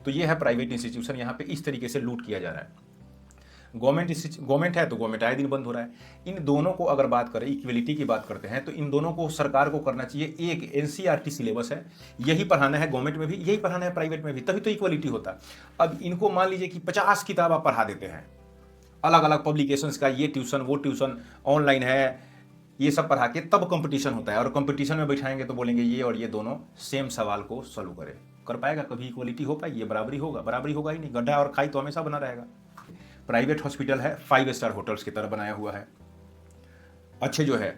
तो ये है प्राइवेट इंस्टीट्यूशन, यहाँ पे इस तरीके से लूट किया जा रहा है। गवर्नमेंट है तो गवर्नमेंट आए दिन बंद हो रहा है। इन दोनों को अगर बात करें, इक्वलिटी की बात करते हैं, तो इन दोनों को सरकार को करना चाहिए। एक एनसीईआरटी सिलेबस है, यही पढ़ाना है गवर्नमेंट में भी, यही पढ़ाना है प्राइवेट में भी, तभी तो इक्वलिटी होता। अब इनको मान लीजिए कि 50 किताब आप पढ़ा देते हैं, अलग अलग पब्लिकेशंस का, ये ट्यूशन वो ट्यूशन ऑनलाइन है, ये सब पढ़ा के तब कंपटीशन होता है। और कंपटीशन में बैठाएंगे तो बोलेंगे ये और ये दोनों सेम सवाल को सॉल्व करें। कर पाएगा कभी इक्वलिटी हो पाएगी? ये बराबरी होगा? बराबरी होगा ही नहीं। गड्ढा और खाई तो हमेशा बना रहेगा। प्राइवेट हॉस्पिटल है, 5 स्टार होटल्स की तरह बनाया हुआ है, अच्छे जो है,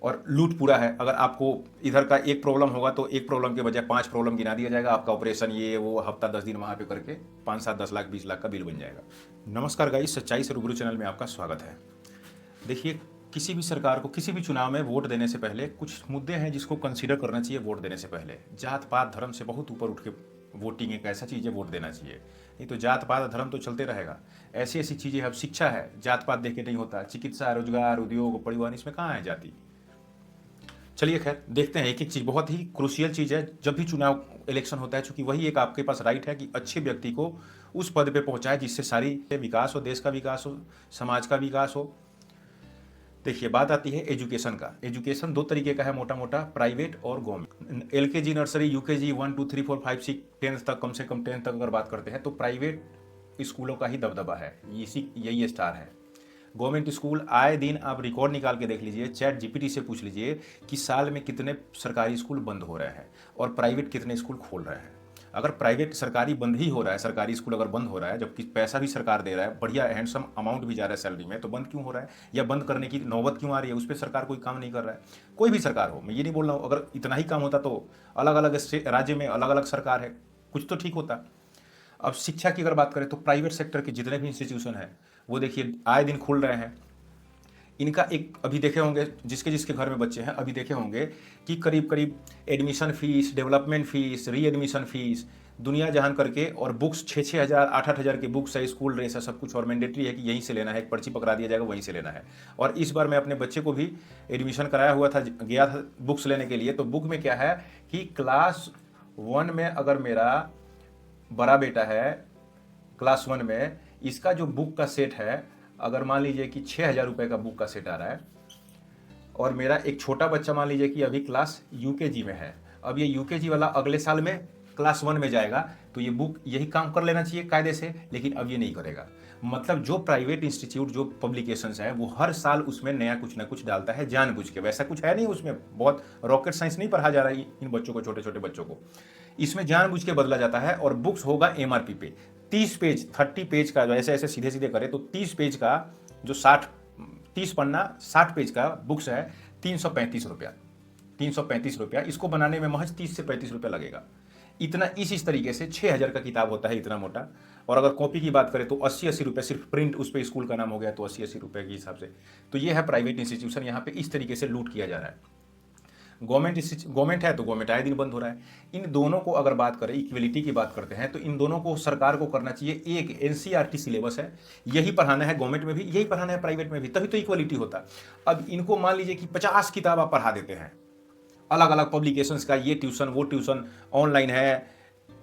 और लूट पूरा है। अगर आपको इधर का एक प्रॉब्लम होगा तो एक प्रॉब्लम के बजाय 5 प्रॉब्लम गिना दिया जाएगा। आपका ऑपरेशन ये वो हफ्ता 10 दिन वहाँ पे करके 5, 7, 10 लाख 20 लाख का बिल बन जाएगा। नमस्कार गाइस, सच्चाई से रूबरू चैनल में आपका स्वागत है। देखिए, किसी भी सरकार को किसी भी चुनाव में वोट देने से पहले कुछ मुद्दे हैं जिसको कंसीडर करना चाहिए। वोट देने से पहले जात पात धर्म से बहुत ऊपर उठ के वोटिंग एक ऐसा चीज़ है, वोट देना चाहिए। नहीं तो जात पात धर्म तो चलते रहेगा। ऐसी ऐसी चीज़ें, अब शिक्षा है, जात पात देख के नहीं होता। चिकित्सा, रोजगार, उद्योग, परिवहन, इसमें कहाँ है जाति? चलिए खैर, देखते हैं एक एक चीज़। बहुत ही क्रूशियल चीज़ है जब भी चुनाव इलेक्शन होता है, चूंकि वही एक आपके पास राइट है कि अच्छे व्यक्ति को उस पद पे पहुंचाए जिससे सारी विकास हो, देश का विकास हो, समाज का विकास हो। देखिए, बात आती है एजुकेशन का। एजुकेशन 2 तरीके का है मोटा मोटा, प्राइवेट और गवर्नमेंट। एलकेजी, नर्सरी, यूकेजी, 1, 2, 3, 4, 5, 6, 10 तक, कम से कम 10 तक अगर बात करते हैं तो प्राइवेट स्कूलों का ही दबदबा है, यही स्टार है। गवर्नमेंट स्कूल आए दिन आप रिकॉर्ड निकाल के देख लीजिए, चैट जीपीटी से पूछ लीजिए कि साल में कितने सरकारी स्कूल बंद हो रहे हैं और प्राइवेट कितने स्कूल खोल रहे हैं। अगर प्राइवेट, सरकारी बंद ही हो रहा है, सरकारी स्कूल अगर बंद हो रहा है, जबकि पैसा भी सरकार दे रहा है, बढ़िया हैंडसम अमाउंट भी जा रहा है सैलरी में, तो बंद क्यों हो रहा है या बंद करने की नौबत क्यों आ रही है? उस पर सरकार कोई काम नहीं कर रहा है। कोई भी सरकार हो, मैं ये नहीं बोल रहा हूँ, अगर इतना ही काम होता तो अलग अलग राज्य में अलग अलग सरकार है, कुछ तो ठीक होता। अब शिक्षा की अगर बात करें तो प्राइवेट सेक्टर के जितने भी इंस्टीट्यूशन हैं वो देखिए आए दिन खुल रहे हैं। इनका एक, अभी देखे होंगे जिसके जिसके घर में बच्चे हैं, अभी देखे होंगे कि करीब करीब एडमिशन फीस, डेवलपमेंट फीस, री एडमिशन फीस, दुनिया जहान करके, और बुक्स 6-6 हज़ार 8-8 हज़ार की बुक्स है, स्कूल ड्रेस है, सब कुछ, और मैंडेटरी है कि यहीं से लेना है, एक पर्ची पकड़ा दिया जाएगा वहीं से लेना है। और इस बार मैं अपने बच्चे को भी एडमिशन कराया हुआ था, गया था बुक्स लेने के लिए। तो बुक में क्या है कि क्लास 1 में अगर मेरा बड़ा बेटा है क्लास 1 में, इसका जो बुक का सेट है, अगर मान लीजिए कि 6,000 रुपये का बुक का सेट आ रहा है, और मेरा एक छोटा बच्चा मान लीजिए कि अभी क्लास यूकेजी में है, अब ये यूकेजी वाला अगले साल में क्लास 1 में जाएगा, तो ये बुक यही काम कर लेना चाहिए कायदे से, लेकिन अब ये नहीं करेगा। मतलब जो प्राइवेट इंस्टीट्यूट, जो पब्लिकेशंस है, वो हर साल उसमें नया कुछ ना कुछ डालता है जानबूझ के। वैसा कुछ है नहीं उसमें, बहुत रॉकेट साइंस नहीं पढ़ा जा रहा है इन बच्चों को, छोटे छोटे बच्चों को। इसमें जानबूझ के बदला जाता है, और बुक्स होगा एमआरपी पे। 30 पेज, 30 पेज का, ऐसे ऐसे सीधे सीधे करे तो 30 पेज का जो 30 पन्ना 60 पेज का बुक्स है, 335 रुपया। 335 रुपया, इसको बनाने में महज 30 से 35 रुपया लगेगा। इतना इस तरीके से 6,000 का किताब होता है, इतना मोटा। और अगर कॉपी की बात करें तो 80-80 रुपये सिर्फ प्रिंट, उस पर स्कूल का नाम हो गया तो 80-80 रुपये के हिसाब से। तो ये है प्राइवेट इंस्टीट्यूशन, यहाँ पे इस तरीके से लूट किया जा रहा है। गवर्नमेंट है तो गवर्नमेंट आए दिन बंद हो रहा है। इन दोनों को अगर बात करें, इक्वलिटी की बात करते हैं, तो इन दोनों को सरकार को करना चाहिए। एक एनसीईआरटी सिलेबस है, यही पढ़ाना है गवर्नमेंट में भी, यही पढ़ाना है प्राइवेट में भी, तभी तो इक्वलिटी होता। अब इनको मान लीजिए कि 50 किताब आप पढ़ा देते हैं, अलग अलग पब्लिकेशंस का, ये ट्यूशन वो ट्यूशन ऑनलाइन है,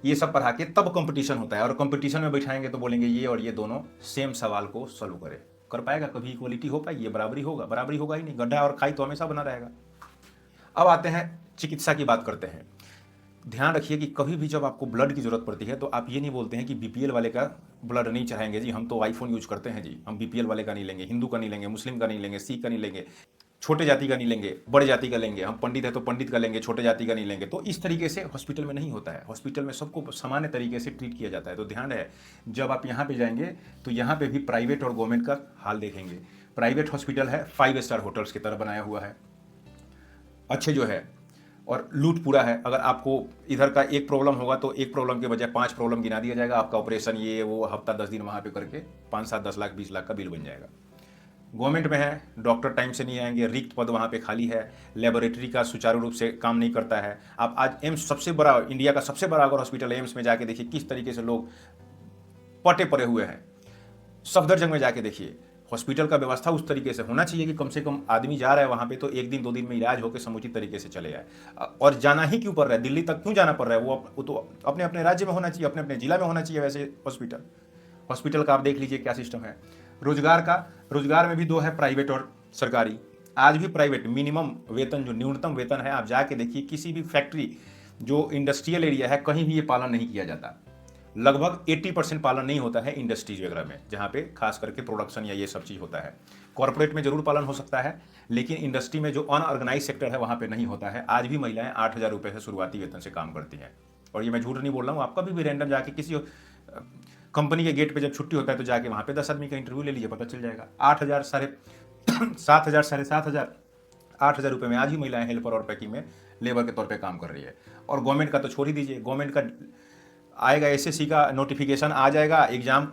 ये सब पढ़ा के तब कंपटीशन होता है। और कंपटीशन में बैठाएंगे तो बोलेंगे ये और ये दोनों सेम सवाल को सॉल्व करें। कर पाएगा कभी इक्वलिटी हो पाएगी? ये बराबरी होगा? बराबरी होगा ही नहीं। गड्ढा और खाई तो हमेशा बना रहेगा। अब आते हैं चिकित्सा की बात करते हैं। ध्यान रखिए कि कभी भी जब आपको ब्लड की जरूरत पड़ती है तो आप ये नहीं बोलते हैं कि बीपीएल वाले का ब्लड नहीं चढ़ाएंगे जी, हम तो आईफोन यूज करते हैं जी, हम बीपीएल वाले का नहीं लेंगे, हिंदू का नहीं लेंगे, मुस्लिम का नहीं लेंगे, सिख का नहीं लेंगे, छोटे जाति का नहीं लेंगे, बड़े जाति का लेंगे, हम पंडित है तो पंडित का लेंगे, छोटे जाति का नहीं लेंगे। तो इस तरीके से हॉस्पिटल में नहीं होता है। हॉस्पिटल में सबको सामान्य तरीके से ट्रीट किया जाता है। तो ध्यान है, जब आप यहाँ पे जाएंगे तो यहाँ पे भी प्राइवेट और गवर्नमेंट का हाल देखेंगे। प्राइवेट हॉस्पिटल है, 5 स्टार होटल्स की तरह बनाया हुआ है, अच्छे जो है, और लूट पूरा है। अगर आपको इधर का एक प्रॉब्लम होगा तो एक प्रॉब्लम के बजाय 5 प्रॉब्लम गिना दिया जाएगा। आपका ऑपरेशन ये वो हफ्ता 10 दिन वहाँ पे करके 5, 7, 10 लाख 20 लाख का बिल बन जाएगा। गवर्नमेंट में है, डॉक्टर टाइम से नहीं आएंगे, रिक्त पद वहाँ पे खाली है, लेबोरेटरी का सुचारू रूप से काम नहीं करता है। आप आज एम्स, सबसे बड़ा, इंडिया का सबसे बड़ा अगर हॉस्पिटल है, एम्स में जाके देखिए किस तरीके से लोग पटे पड़े हुए हैं। सफदरजंग में जाके देखिए हॉस्पिटल का व्यवस्था उस तरीके से होना चाहिए कि कम से कम आदमी जा रहा है वहाँ पे तो 1 दिन 2 दिन में इलाज होकर समुचित तरीके से चले जाए। और जाना ही क्यों पड़ रहा है, दिल्ली तक क्यों जाना पड़ रहा है, वो तो अपने अपने राज्य में होना चाहिए, अपने अपने जिला में होना चाहिए। वैसे हॉस्पिटल का आप देख लीजिए क्या सिस्टम है। रोजगार में भी दो है, प्राइवेट और सरकारी। आज भी प्राइवेट मिनिमम वेतन, जो न्यूनतम वेतन है, आप जाके देखिए किसी भी फैक्ट्री जो इंडस्ट्रियल एरिया है कहीं भी ये पालन नहीं किया जाता। लगभग 80% पालन नहीं होता है इंडस्ट्रीज वगैरह में, जहाँ पे खास करके प्रोडक्शन या ये सब चीज़ होता है। कॉर्पोरेट में जरूर पालन हो सकता है, लेकिन इंडस्ट्री में जो अनऑर्गेनाइज सेक्टर है वहाँ पे नहीं होता है। आज भी महिलाएं 8,000 रुपये से शुरुआती वेतन से काम करती हैं। और ये मैं झूठ नहीं बोल रहा हूँ, आप कभी भी रैंडम जाके किसी कंपनी के गेट पे जब छुट्टी होता है तो जाके वहाँ पे 10 आदमी का इंटरव्यू ले लीजिए, पता चल जाएगा। 8,000, 7,000, 7,500, 8,000 रुपये में आज ही महिलाएं हेल्पर और पैकिंग में लेबर के तौर पे काम कर रही है। और गवर्नमेंट का तो छोड़ ही दीजिए, गवर्नमेंट का आएगा एसएससी का नोटिफिकेशन आ जाएगा, एग्जाम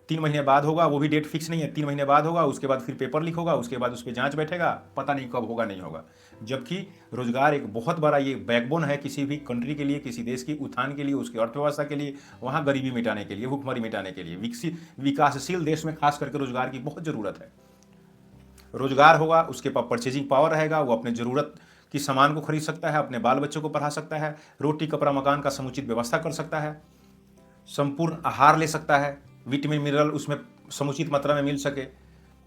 3 महीने बाद होगा, वो भी डेट फिक्स नहीं है, 3 महीने बाद होगा, उसके बाद फिर पेपर लीक होगा, उसके बाद उस पर जांच बैठेगा, पता नहीं कब होगा नहीं होगा। जबकि रोजगार एक बहुत बड़ा ये बैकबोन है किसी भी कंट्री के लिए, किसी देश की उत्थान के लिए, उसकी अर्थव्यवस्था के लिए, वहाँ गरीबी मिटाने के लिए, भुखमरी मिटाने के लिए। विकासशील देश में खास करके रोजगार की बहुत ज़रूरत है। रोजगार होगा, उसके पास परचेजिंग पावर रहेगा, वो अपने ज़रूरत की सामान को खरीद सकता है, अपने बाल बच्चों को पढ़ा सकता है, रोटी कपड़ा मकान का समुचित व्यवस्था कर सकता है, संपूर्ण आहार ले सकता है, विटामिन मिनरल उसमें समुचित मात्रा में मिल सके।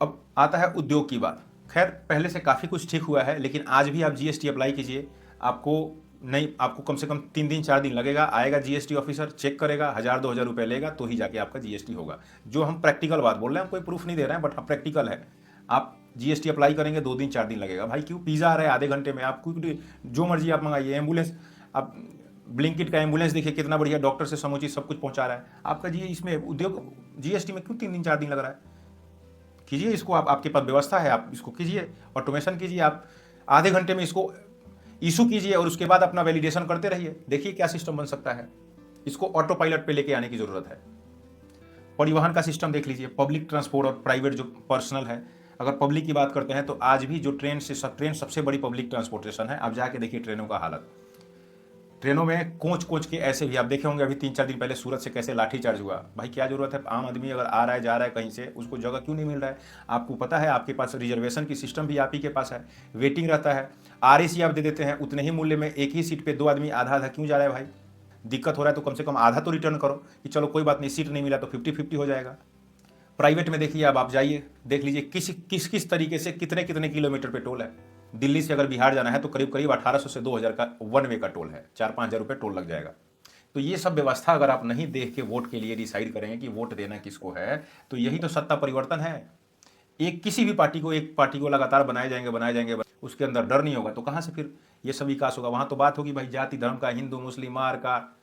अब आता है उद्योग की बात। खैर पहले से काफ़ी कुछ ठीक हुआ है, लेकिन आज भी आप जीएसटी अप्लाई कीजिए, आपको कम से कम 3 दिन 4 दिन लगेगा। आएगा जीएसटी ऑफिसर, चेक करेगा, 1,000-2,000 रुपये लेगा, तो ही जाके आपका जीएसटी होगा। जो हम प्रैक्टिकल बात बोल रहे हैं, हम कोई प्रूफ नहीं दे रहे हैं, बट हाँ प्रैक्टिकल है। आप जीएसटी अप्लाई करेंगे 2 दिन 4 दिन लगेगा। भाई क्यों, पिज़्ज़ा आ रहा है आधे घंटे में, आप जो मर्जी आप मंगाइए। एम्बुलेंस, आप ब्लिंकिट का एम्बुलेंस देखिए कितना बढ़िया, डॉक्टर से समुचित सब कुछ पहुंचा रहा है। आपका इसमें उद्योग जीएसटी में क्यों 3 दिन 4 दिन लग रहा है? कीजिए इसको, आपके पास व्यवस्था है, आप इसको कीजिए, ऑटोमेशन कीजिए, आप आधे घंटे में इसको इशू कीजिए और उसके बाद अपना वैलिडेशन करते रहिए। देखिए क्या सिस्टम बन सकता है। इसको ऑटो पायलट पे लेके आने की जरूरत है। परिवहन का सिस्टम देख लीजिए, पब्लिक ट्रांसपोर्ट और प्राइवेट जो पर्सनल है। अगर पब्लिक की बात करते हैं तो आज भी जो ट्रेन सबसे बड़ी पब्लिक ट्रांसपोर्टेशन है। आप जाके देखिए ट्रेनों का हालत, ट्रेनों में कोच के ऐसे भी आप देखे होंगे, अभी 3-4 दिन पहले सूरत से कैसे लाठीचार्ज हुआ। भाई क्या जरूरत है, आम आदमी अगर आ रहा है जा रहा है कहीं से, उसको जगह क्यों नहीं मिल रहा है? आपको पता है आपके पास रिजर्वेशन की सिस्टम भी आप ही के पास है, वेटिंग रहता है, आरएसी आप दे देते हैं, उतने ही मूल्य में एक ही सीट पे 2 आदमी आधा आधा क्यों जा रहा है? भाई दिक्कत हो रहा है तो कम से कम आधा तो रिटर्न करो कि चलो कोई बात नहीं, सीट नहीं मिला तो 50-50 हो जाएगा। प्राइवेट में देखिए, अब आप जाइए देख लीजिए किस तरीके से कितने किलोमीटर पे टोल है। दिल्ली से अगर बिहार जाना है तो करीब 1800 से 2000 का वन वे का टोल है, 4-5 हज़ार रुपये टोल लग जाएगा। तो ये सब व्यवस्था अगर आप नहीं देख के वोट के लिए डिसाइड करेंगे कि वोट देना किसको है, तो यही तो सत्ता परिवर्तन है। एक पार्टी को लगातार बनाए जाएंगे, उसके अंदर डर नहीं होगा तो कहाँ से फिर ये सब विकास होगा? वहाँ तो बात होगी भाई जाति धर्म का, हिंदू मुस्लिम मार का,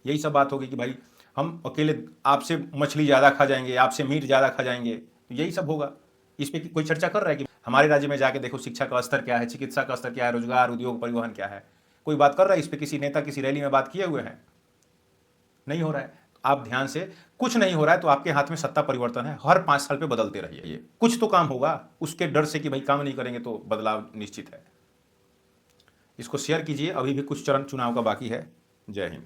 यही सब बात होगी कि भाई हम अकेले आपसे मछली ज़्यादा खा जाएंगे, आपसे मीट ज़्यादा खा जाएंगे, तो यही सब होगा। इस पर कोई चर्चा कर रहा है कि हमारे राज्य में जाके देखो शिक्षा का स्तर क्या है, चिकित्सा का स्तर क्या है, रोजगार, उद्योग, परिवहन क्या है? कोई बात कर रहा है इस पर? किसी नेता किसी रैली में बात किए हुए हैं? नहीं हो रहा है। आप ध्यान से, कुछ नहीं हो रहा है तो आपके हाथ में सत्ता परिवर्तन है, हर 5 साल पे बदलते रहिए, कुछ तो काम होगा। उसके डर से कि भाई काम नहीं करेंगे तो बदलाव निश्चित है। इसको शेयर कीजिए, अभी भी कुछ चरण चुनाव का बाकी है। जय हिंद।